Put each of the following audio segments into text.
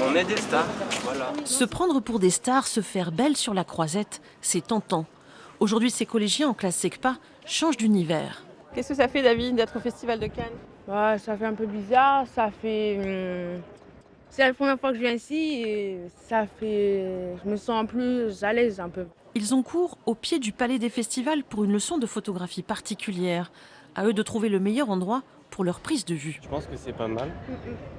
On est des stars, voilà. Se prendre pour des stars, se faire belle sur la croisette, c'est tentant. Aujourd'hui, ces collégiens en classe SECPA changent d'univers. Qu'est-ce que ça fait, David, d'être au Festival de Cannes? Ouais, ça fait un peu bizarre, c'est la première fois que je viens ici et je me sens plus à l'aise un peu. Ils ont cours au pied du Palais des Festivals pour une leçon de photographie particulière. À eux de trouver le meilleur endroit pour leur prise de vue. Je pense que c'est pas mal.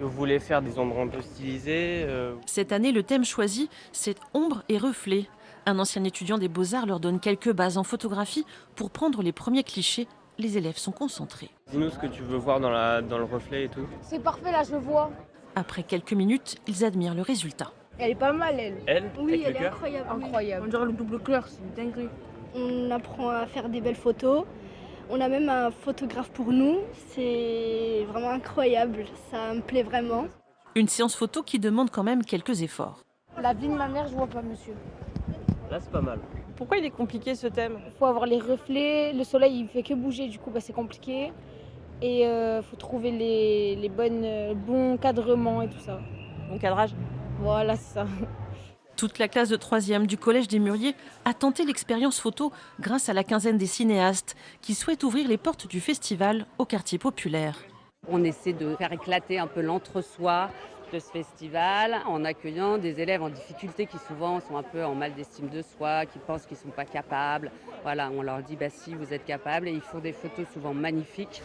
Vous voulez faire des endroits un peu stylisés Cette année, le thème choisi, c'est ombre et reflet. Un ancien étudiant des Beaux-Arts leur donne quelques bases en photographie pour prendre les premiers clichés. Les élèves sont concentrés. Dis-nous ce que tu veux voir dans le reflet et tout. C'est parfait, là, je vois. Après quelques minutes, ils admirent le résultat. Elle est pas mal, elle. Elle, Oui, avec elle le est cœur. incroyable. oui. Incroyable. On dirait le double cœur, c'est une dinguerie. On apprend à faire des belles photos. On a même un photographe pour nous. C'est vraiment incroyable. Ça me plaît vraiment. Une séance photo qui demande quand même quelques efforts. La vie de ma mère, je vois pas, monsieur. Là, c'est pas mal. Pourquoi il est compliqué ce thème? Il faut avoir les reflets, le soleil il fait que bouger, du coup c'est compliqué. Et faut trouver les bons cadrements et tout ça. Bon cadrage. Voilà, c'est ça. Toute la classe de 3e du Collège des Mûriers a tenté l'expérience photo grâce à la quinzaine des cinéastes qui souhaitent ouvrir les portes du festival au quartier populaire. On essaie de faire éclater un peu l'entre-soi de ce festival en accueillant des élèves en difficulté qui souvent sont un peu en mal d'estime de soi, qui pensent qu'ils ne sont pas capables. Voilà, on leur dit si vous êtes capables et ils font des photos souvent magnifiques.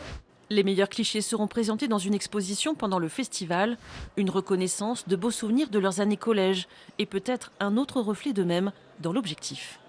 Les meilleurs clichés seront présentés dans une exposition pendant le festival, une reconnaissance de beaux souvenirs de leurs années collège et peut-être un autre reflet d'eux-mêmes dans l'objectif.